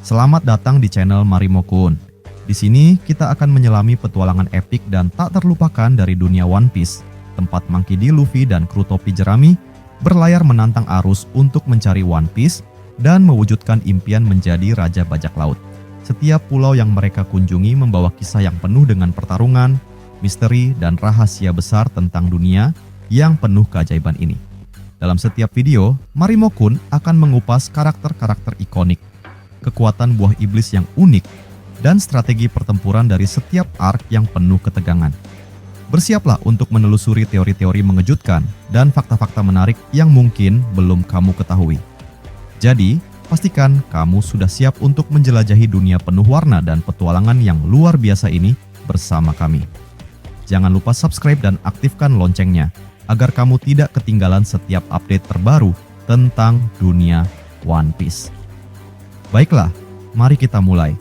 Selamat datang di channel Marimo-kun. Di sini kita akan menyelami petualangan epik dan tak terlupakan dari dunia One Piece, tempat Monkey D. Luffy dan kru topi jerami berlayar menantang arus untuk mencari One Piece dan mewujudkan impian menjadi Raja Bajak Laut. Setiap pulau yang mereka kunjungi membawa kisah yang penuh dengan pertarungan, misteri, dan rahasia besar tentang dunia yang penuh keajaiban ini. Dalam setiap video, Marimo-kun akan mengupas karakter-karakter ikonik, kekuatan buah iblis yang unik, dan strategi pertempuran dari setiap arc yang penuh ketegangan. Bersiaplah untuk menelusuri teori-teori mengejutkan dan fakta-fakta menarik yang mungkin belum kamu ketahui. Jadi, pastikan kamu sudah siap untuk menjelajahi dunia penuh warna dan petualangan yang luar biasa ini bersama kami. Jangan lupa subscribe dan aktifkan loncengnya, agar kamu tidak ketinggalan setiap update terbaru tentang dunia One Piece. Baiklah, mari kita mulai.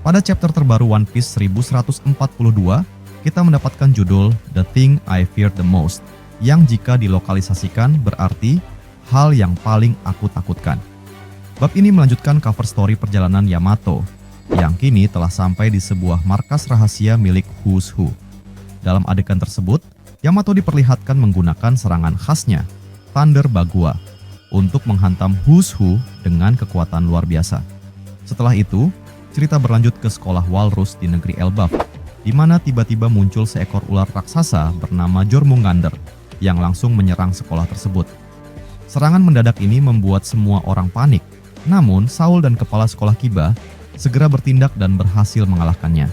Pada chapter terbaru One Piece 1142, kita mendapatkan judul The Thing I Fear the Most, yang jika dilokalisasikan berarti hal yang paling aku takutkan. Bab ini melanjutkan cover story perjalanan Yamato, yang kini telah sampai di sebuah markas rahasia milik Who's Who. Dalam adegan tersebut, Yamato diperlihatkan menggunakan serangan khasnya, Thunder Bagua, untuk menghantam Who's Who dengan kekuatan luar biasa. Setelah itu, cerita berlanjut ke sekolah Walrus di negeri Elbaf, di mana tiba-tiba muncul seekor ular raksasa bernama Jormungandr yang langsung menyerang sekolah tersebut. Serangan mendadak ini membuat semua orang panik, namun Saul dan kepala sekolah Kiba segera bertindak dan berhasil mengalahkannya.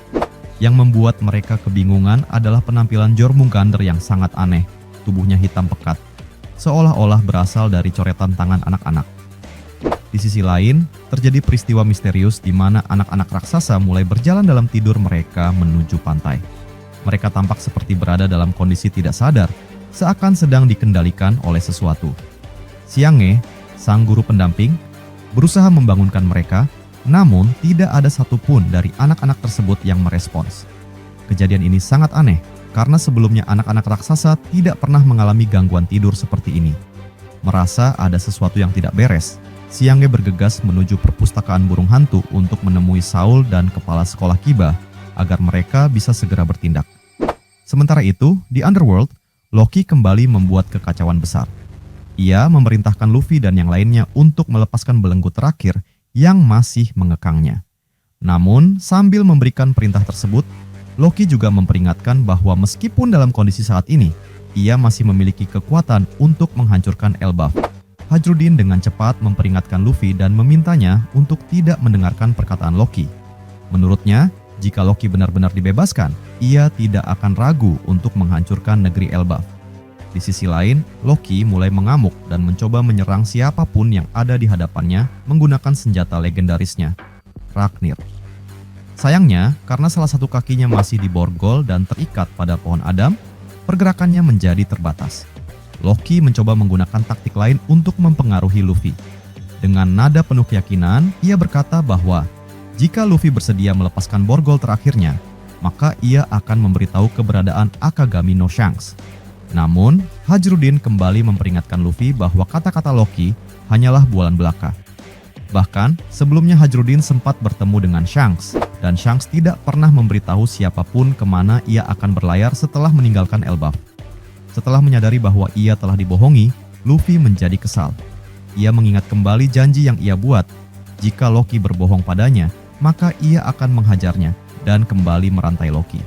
Yang membuat mereka kebingungan adalah penampilan Jormungandr yang sangat aneh, tubuhnya hitam pekat, seolah-olah berasal dari coretan tangan anak-anak. Di sisi lain, terjadi peristiwa misterius di mana anak-anak raksasa mulai berjalan dalam tidur mereka menuju pantai. Mereka tampak seperti berada dalam kondisi tidak sadar, seakan sedang dikendalikan oleh sesuatu. Siangnya, sang guru pendamping berusaha membangunkan mereka, namun tidak ada satupun dari anak-anak tersebut yang merespons. Kejadian ini sangat aneh, karena sebelumnya anak-anak raksasa tidak pernah mengalami gangguan tidur seperti ini. Merasa ada sesuatu yang tidak beres, Siangnya bergegas menuju perpustakaan burung hantu untuk menemui Saul dan kepala sekolah Kiba agar mereka bisa segera bertindak. Sementara itu, di Underworld, Loki kembali membuat kekacauan besar. Ia memerintahkan Luffy dan yang lainnya untuk melepaskan belenggu terakhir yang masih mengekangnya. Namun, sambil memberikan perintah tersebut, Loki juga memperingatkan bahwa meskipun dalam kondisi saat ini, ia masih memiliki kekuatan untuk menghancurkan Elbaf. Hajrudin dengan cepat memperingatkan Luffy dan memintanya untuk tidak mendengarkan perkataan Loki. Menurutnya, jika Loki benar-benar dibebaskan, ia tidak akan ragu untuk menghancurkan negeri Elbaf. Di sisi lain, Loki mulai mengamuk dan mencoba menyerang siapapun yang ada di hadapannya menggunakan senjata legendarisnya, Raknir. Sayangnya, karena salah satu kakinya masih diborgol dan terikat pada pohon Adam, pergerakannya menjadi terbatas. Loki mencoba menggunakan taktik lain untuk mempengaruhi Luffy. Dengan nada penuh keyakinan, ia berkata bahwa jika Luffy bersedia melepaskan borgol terakhirnya, maka ia akan memberitahu keberadaan Akagami no Shanks. Namun, Hajrudin kembali memperingatkan Luffy bahwa kata-kata Loki hanyalah bualan belaka. Bahkan, sebelumnya Hajrudin sempat bertemu dengan Shanks, dan Shanks tidak pernah memberitahu siapapun kemana ia akan berlayar setelah meninggalkan Elbaf. Setelah menyadari bahwa ia telah dibohongi, Luffy menjadi kesal. Ia mengingat kembali janji yang ia buat. Jika Loki berbohong padanya, maka ia akan menghajarnya dan kembali merantai Loki.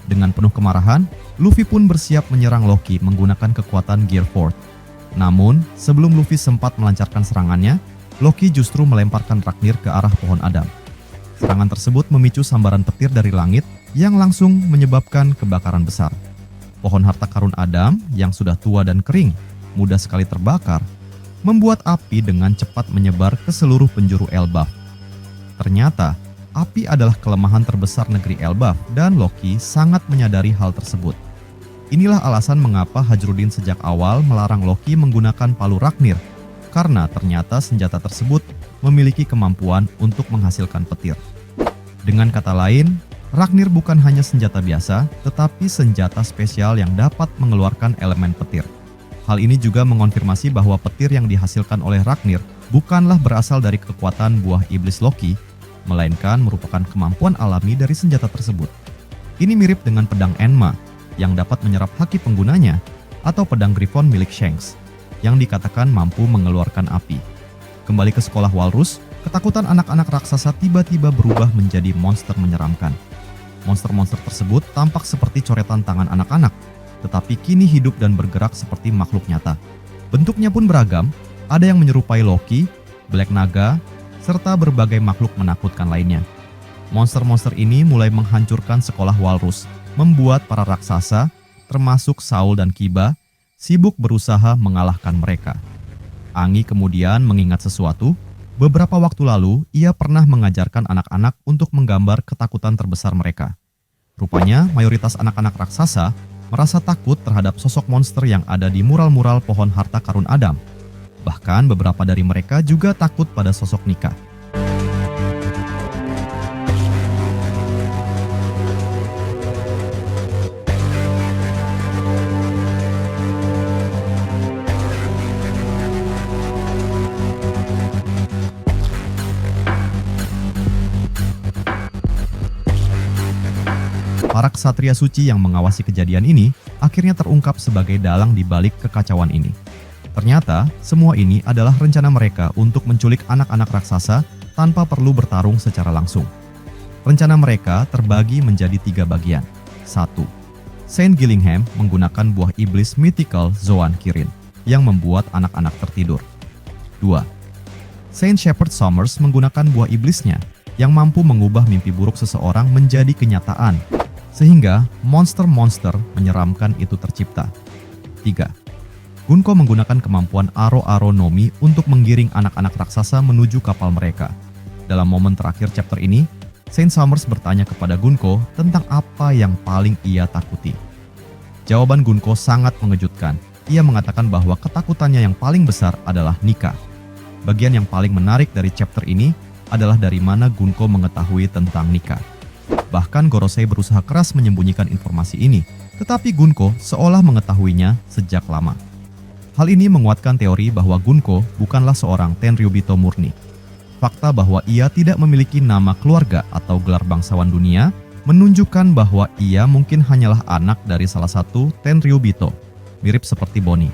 Dengan penuh kemarahan, Luffy pun bersiap menyerang Loki menggunakan kekuatan Gear 4. Namun, sebelum Luffy sempat melancarkan serangannya, Loki justru melemparkan Raknir ke arah pohon Adam. Serangan tersebut memicu sambaran petir dari langit yang langsung menyebabkan kebakaran besar. Pohon harta karun Adam yang sudah tua dan kering, mudah sekali terbakar, membuat api dengan cepat menyebar ke seluruh penjuru Elbaf. Ternyata, api adalah kelemahan terbesar negeri Elbaf dan Loki sangat menyadari hal tersebut. Inilah alasan mengapa Hajrudin sejak awal melarang Loki menggunakan palu Raknir, karena ternyata senjata tersebut memiliki kemampuan untuk menghasilkan petir. Dengan kata lain, Ragnir bukan hanya senjata biasa, tetapi senjata spesial yang dapat mengeluarkan elemen petir. Hal ini juga mengonfirmasi bahwa petir yang dihasilkan oleh Ragnir bukanlah berasal dari kekuatan buah iblis Loki, melainkan merupakan kemampuan alami dari senjata tersebut. Ini mirip dengan pedang Enma yang dapat menyerap haki penggunanya, atau pedang Griffon milik Shanks yang dikatakan mampu mengeluarkan api. Kembali ke sekolah Walrus, ketakutan anak-anak raksasa tiba-tiba berubah menjadi monster menyeramkan. Monster-monster tersebut tampak seperti coretan tangan anak-anak, tetapi kini hidup dan bergerak seperti makhluk nyata. Bentuknya pun beragam, ada yang menyerupai Loki, Black Naga, serta berbagai makhluk menakutkan lainnya. Monster-monster ini mulai menghancurkan sekolah Walrus, membuat para raksasa, termasuk Saul dan Kiba, sibuk berusaha mengalahkan mereka. Angi kemudian mengingat sesuatu. Beberapa waktu lalu, ia pernah mengajarkan anak-anak untuk menggambar ketakutan terbesar mereka. Rupanya, mayoritas anak-anak raksasa merasa takut terhadap sosok monster yang ada di mural-mural pohon harta karun Adam. Bahkan beberapa dari mereka juga takut pada sosok Nika. Para ksatria suci yang mengawasi kejadian ini akhirnya terungkap sebagai dalang di balik kekacauan ini. Ternyata, semua ini adalah rencana mereka untuk menculik anak-anak raksasa tanpa perlu bertarung secara langsung. Rencana mereka terbagi menjadi 3 bagian. 1. Saint Gillingham menggunakan buah iblis mythical Zoan Kirin yang membuat anak-anak tertidur. 2. Saint Shepard Sommers menggunakan buah iblisnya yang mampu mengubah mimpi buruk seseorang menjadi kenyataan, sehingga monster-monster menyeramkan itu tercipta. 3. Gunko menggunakan kemampuan Aro-Aro Nomi untuk menggiring anak-anak raksasa menuju kapal mereka. Dalam momen terakhir chapter ini, Saint Summers bertanya kepada Gunko tentang apa yang paling ia takuti. Jawaban Gunko sangat mengejutkan. Ia mengatakan bahwa ketakutannya yang paling besar adalah Nika. Bagian yang paling menarik dari chapter ini adalah dari mana Gunko mengetahui tentang Nika. Bahkan Gorosei berusaha keras menyembunyikan informasi ini, tetapi Gunko seolah mengetahuinya sejak lama. Hal ini menguatkan teori bahwa Gunko bukanlah seorang Tenryubito murni. Fakta bahwa ia tidak memiliki nama keluarga atau gelar bangsawan dunia menunjukkan bahwa ia mungkin hanyalah anak dari salah satu Tenryubito, mirip seperti Bonnie.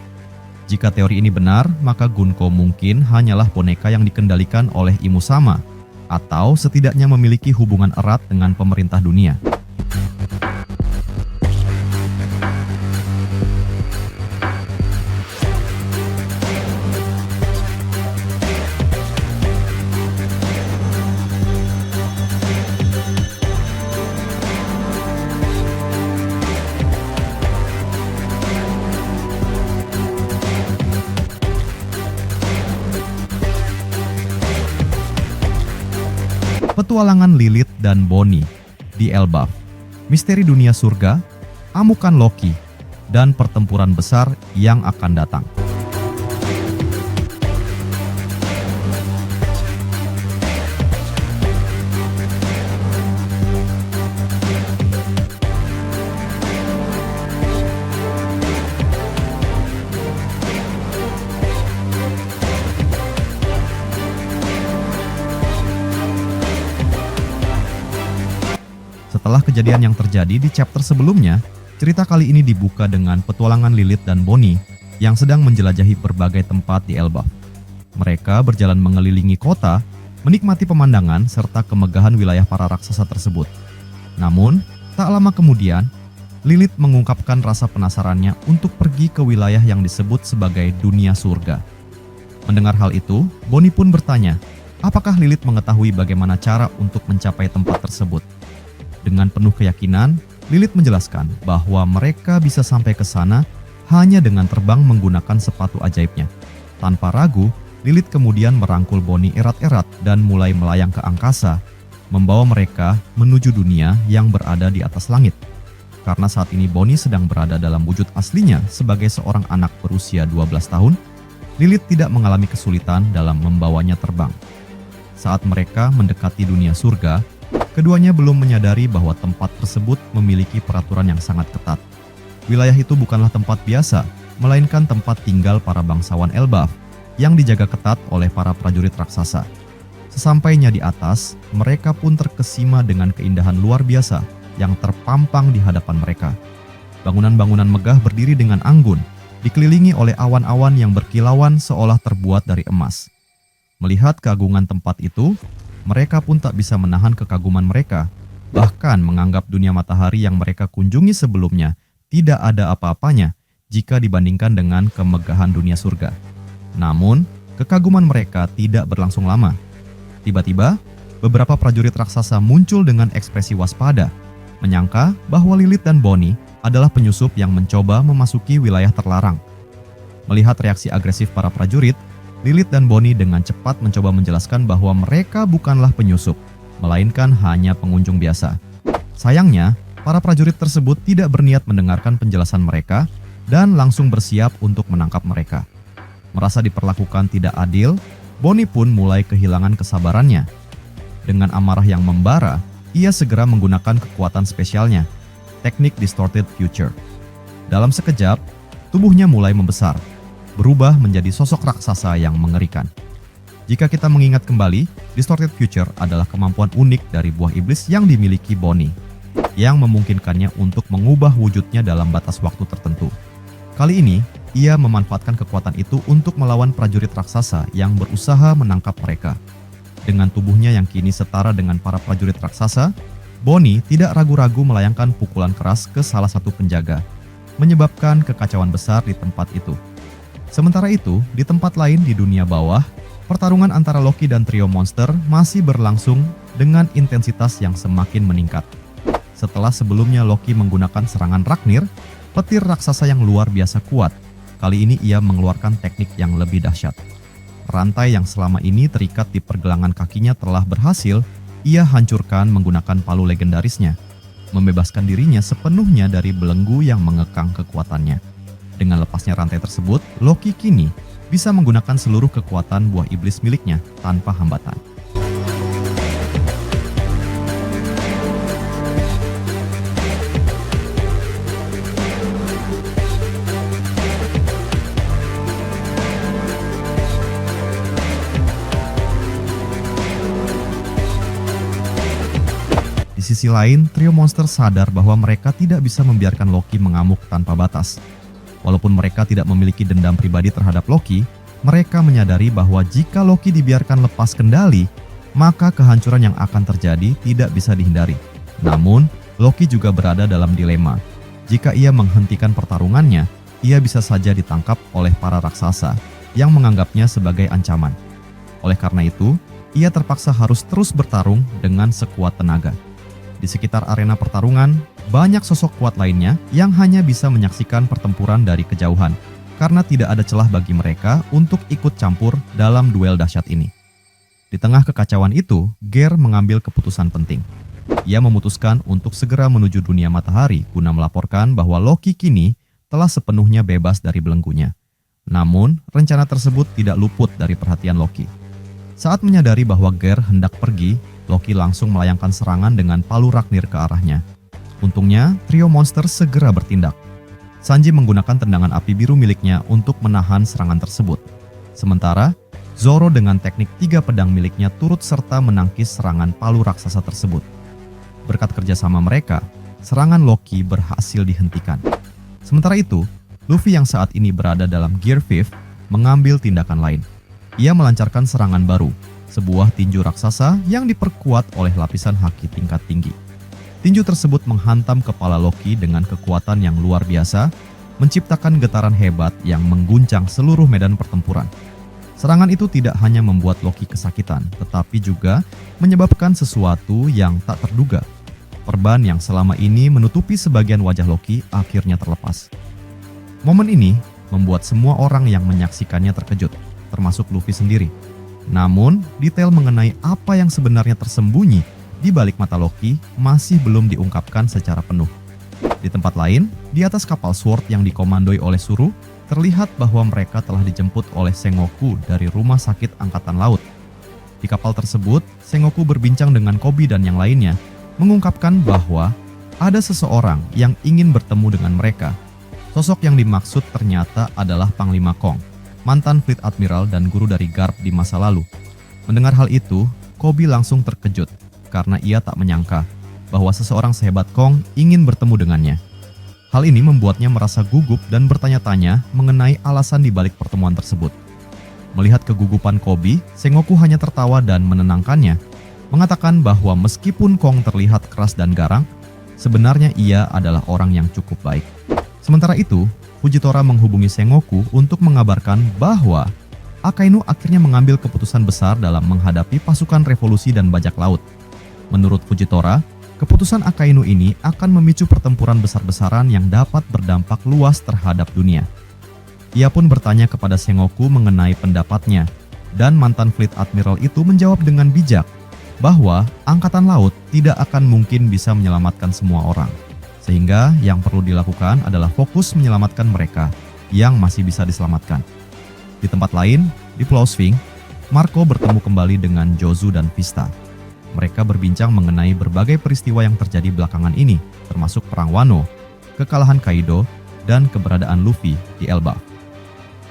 Jika teori ini benar, maka Gunko mungkin hanyalah boneka yang dikendalikan oleh Imusama, atau setidaknya memiliki hubungan erat dengan pemerintah dunia. Petualangan Lilith dan Bonnie di Elbaf, misteri dunia surga, amukan Loki, dan pertempuran besar yang akan datang. Setelah kejadian yang terjadi di chapter sebelumnya, cerita kali ini dibuka dengan petualangan Lilith dan Bonnie yang sedang menjelajahi berbagai tempat di Elbaf. Mereka berjalan mengelilingi kota, menikmati pemandangan serta kemegahan wilayah para raksasa tersebut. Namun, tak lama kemudian, Lilith mengungkapkan rasa penasarannya untuk pergi ke wilayah yang disebut sebagai dunia surga. Mendengar hal itu, Bonnie pun bertanya, apakah Lilith mengetahui bagaimana cara untuk mencapai tempat tersebut? Dengan penuh keyakinan, Lilith menjelaskan bahwa mereka bisa sampai ke sana hanya dengan terbang menggunakan sepatu ajaibnya. Tanpa ragu, Lilith kemudian merangkul Bonnie erat-erat dan mulai melayang ke angkasa, membawa mereka menuju dunia yang berada di atas langit. Karena saat ini Bonnie sedang berada dalam wujud aslinya sebagai seorang anak berusia 12 tahun, Lilith tidak mengalami kesulitan dalam membawanya terbang. Saat mereka mendekati dunia surga, Keduanya belum menyadari bahwa tempat tersebut memiliki peraturan yang sangat ketat. Wilayah itu bukanlah tempat biasa, melainkan tempat tinggal para bangsawan Elbaf yang dijaga ketat oleh para prajurit raksasa. Sesampainya di atas, mereka pun terkesima dengan keindahan luar biasa yang terpampang di hadapan mereka. Bangunan-bangunan megah berdiri dengan anggun, dikelilingi oleh awan-awan yang berkilauan seolah terbuat dari emas. Melihat keagungan tempat itu, mereka pun tak bisa menahan kekaguman mereka, bahkan menganggap dunia matahari yang mereka kunjungi sebelumnya tidak ada apa-apanya jika dibandingkan dengan kemegahan dunia surga. Namun, kekaguman mereka tidak berlangsung lama. Tiba-tiba, beberapa prajurit raksasa muncul dengan ekspresi waspada, menyangka bahwa Lilith dan Bonnie adalah penyusup yang mencoba memasuki wilayah terlarang. Melihat reaksi agresif para prajurit, Lilith dan Bonnie dengan cepat mencoba menjelaskan bahwa mereka bukanlah penyusup, melainkan hanya pengunjung biasa. Sayangnya, para prajurit tersebut tidak berniat mendengarkan penjelasan mereka dan langsung bersiap untuk menangkap mereka. Merasa diperlakukan tidak adil, Bonnie pun mulai kehilangan kesabarannya. Dengan amarah yang membara, ia segera menggunakan kekuatan spesialnya, teknik Distorted Future. Dalam sekejap, tubuhnya mulai membesar, berubah menjadi sosok raksasa yang mengerikan. Jika kita mengingat kembali, Distorted Future adalah kemampuan unik dari buah iblis yang dimiliki Bonnie, yang memungkinkannya untuk mengubah wujudnya dalam batas waktu tertentu. Kali ini, ia memanfaatkan kekuatan itu untuk melawan prajurit raksasa yang berusaha menangkap mereka. Dengan tubuhnya yang kini setara dengan para prajurit raksasa, Bonnie tidak ragu-ragu melayangkan pukulan keras ke salah satu penjaga, menyebabkan kekacauan besar di tempat itu. Sementara itu, di tempat lain di dunia bawah, pertarungan antara Loki dan trio monster masih berlangsung dengan intensitas yang semakin meningkat. Setelah sebelumnya Loki menggunakan serangan Ragnir, petir raksasa yang luar biasa kuat, kali ini ia mengeluarkan teknik yang lebih dahsyat. Rantai yang selama ini terikat di pergelangan kakinya telah berhasil ia hancurkan menggunakan palu legendarisnya, membebaskan dirinya sepenuhnya dari belenggu yang mengekang kekuatannya. Dengan lepasnya rantai tersebut, Loki kini bisa menggunakan seluruh kekuatan buah iblis miliknya tanpa hambatan. Di sisi lain, trio monster sadar bahwa mereka tidak bisa membiarkan Loki mengamuk tanpa batas. Walaupun mereka tidak memiliki dendam pribadi terhadap Loki, mereka menyadari bahwa jika Loki dibiarkan lepas kendali, maka kehancuran yang akan terjadi tidak bisa dihindari. Namun, Loki juga berada dalam dilema. Jika ia menghentikan pertarungannya, ia bisa saja ditangkap oleh para raksasa yang menganggapnya sebagai ancaman. Oleh karena itu, ia terpaksa harus terus bertarung dengan sekuat tenaga. Di sekitar arena pertarungan, banyak sosok kuat lainnya yang hanya bisa menyaksikan pertempuran dari kejauhan karena tidak ada celah bagi mereka untuk ikut campur dalam duel dahsyat ini. Di tengah kekacauan itu, Geir mengambil keputusan penting. Ia memutuskan untuk segera menuju dunia matahari guna melaporkan bahwa Loki kini telah sepenuhnya bebas dari belenggunya. Namun, rencana tersebut tidak luput dari perhatian Loki. Saat menyadari bahwa Geir hendak pergi, Loki langsung melayangkan serangan dengan palu Ragnir ke arahnya. Untungnya, trio monster segera bertindak. Sanji menggunakan tendangan api biru miliknya untuk menahan serangan tersebut. Sementara, Zoro dengan teknik 3 pedang miliknya turut serta menangkis serangan palu raksasa tersebut. Berkat kerjasama mereka, serangan Loki berhasil dihentikan. Sementara itu, Luffy yang saat ini berada dalam Gear 5 mengambil tindakan lain. Ia melancarkan serangan baru, sebuah tinju raksasa yang diperkuat oleh lapisan haki tingkat tinggi. Tinju tersebut menghantam kepala Loki dengan kekuatan yang luar biasa, menciptakan getaran hebat yang mengguncang seluruh medan pertempuran. Serangan itu tidak hanya membuat Loki kesakitan, tetapi juga menyebabkan sesuatu yang tak terduga. Perban yang selama ini menutupi sebagian wajah Loki akhirnya terlepas. Momen ini membuat semua orang yang menyaksikannya terkejut, termasuk Luffy sendiri. Namun, detail mengenai apa yang sebenarnya tersembunyi di balik mata Loki masih belum diungkapkan secara penuh. Di tempat lain, di atas kapal Sword yang dikomandoi oleh Zoro, terlihat bahwa mereka telah dijemput oleh Sengoku dari rumah sakit angkatan laut. Di kapal tersebut, Sengoku berbincang dengan Koby dan yang lainnya, mengungkapkan bahwa ada seseorang yang ingin bertemu dengan mereka. Sosok yang dimaksud ternyata adalah Panglima Kong, mantan Fleet Admiral dan guru dari Garp di masa lalu. Mendengar hal itu, Koby langsung terkejut karena ia tak menyangka bahwa seseorang sehebat Kong ingin bertemu dengannya. Hal ini membuatnya merasa gugup dan bertanya-tanya mengenai alasan di balik pertemuan tersebut. Melihat kegugupan Koby, Sengoku hanya tertawa dan menenangkannya, mengatakan bahwa meskipun Kong terlihat keras dan garang, sebenarnya ia adalah orang yang cukup baik. Sementara itu, Fujitora menghubungi Sengoku untuk mengabarkan bahwa Akainu akhirnya mengambil keputusan besar dalam menghadapi pasukan revolusi dan bajak laut. Menurut Fujitora, keputusan Akainu ini akan memicu pertempuran besar-besaran yang dapat berdampak luas terhadap dunia. Ia pun bertanya kepada Sengoku mengenai pendapatnya, dan mantan Fleet Admiral itu menjawab dengan bijak bahwa Angkatan Laut tidak akan mungkin bisa menyelamatkan semua orang, sehingga yang perlu dilakukan adalah fokus menyelamatkan mereka yang masih bisa diselamatkan. Di tempat lain, di Pulau Sphinx, Marco bertemu kembali dengan Jozu dan Vista. Mereka berbincang mengenai berbagai peristiwa yang terjadi belakangan ini, termasuk Perang Wano, kekalahan Kaido, dan keberadaan Luffy di Elbaf.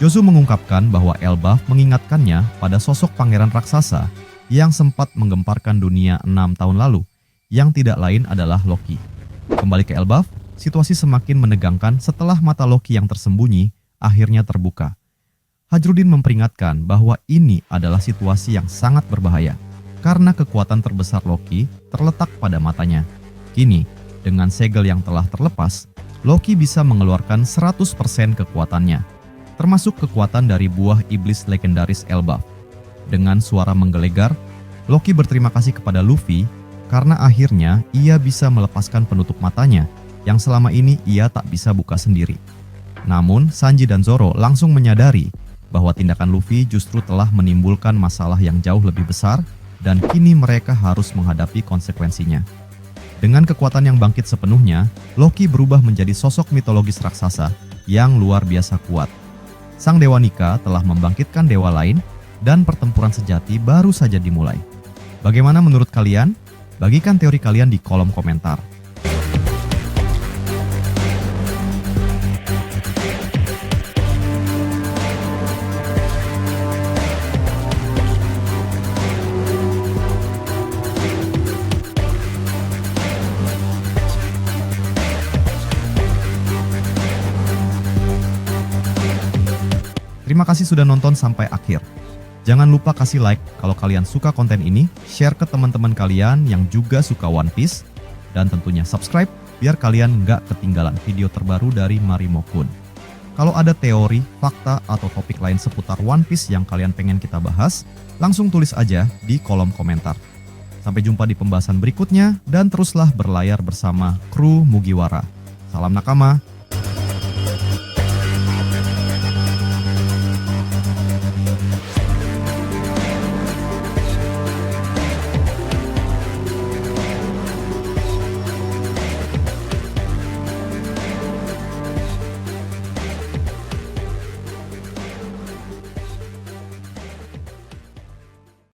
Jozu mengungkapkan bahwa Elbaf mengingatkannya pada sosok pangeran raksasa yang sempat menggemparkan dunia 6 tahun lalu, yang tidak lain adalah Loki. Kembali ke Elbaf, situasi semakin menegangkan setelah mata Loki yang tersembunyi akhirnya terbuka. Hajrudin memperingatkan bahwa ini adalah situasi yang sangat berbahaya, karena kekuatan terbesar Loki terletak pada matanya. Kini, dengan segel yang telah terlepas, Loki bisa mengeluarkan 100% kekuatannya, termasuk kekuatan dari buah iblis legendaris Elbaf. Dengan suara menggelegar, Loki berterima kasih kepada Luffy karena akhirnya ia bisa melepaskan penutup matanya yang selama ini ia tak bisa buka sendiri. Namun, Sanji dan Zoro langsung menyadari bahwa tindakan Luffy justru telah menimbulkan masalah yang jauh lebih besar dan kini mereka harus menghadapi konsekuensinya. Dengan kekuatan yang bangkit sepenuhnya, Loki berubah menjadi sosok mitologis raksasa yang luar biasa kuat. Sang Dewa Nika telah membangkitkan dewa lain dan pertempuran sejati baru saja dimulai. Bagaimana menurut kalian? Bagikan teori kalian di kolom komentar. Terima kasih sudah nonton sampai akhir. Jangan lupa kasih like kalau kalian suka konten ini, share ke teman-teman kalian yang juga suka One Piece, dan tentunya subscribe biar kalian nggak ketinggalan video terbaru dari Marimo Kun. Kalau ada teori, fakta, atau topik lain seputar One Piece yang kalian pengen kita bahas, langsung tulis aja di kolom komentar. Sampai jumpa di pembahasan berikutnya, dan teruslah berlayar bersama kru Mugiwara. Salam nakama.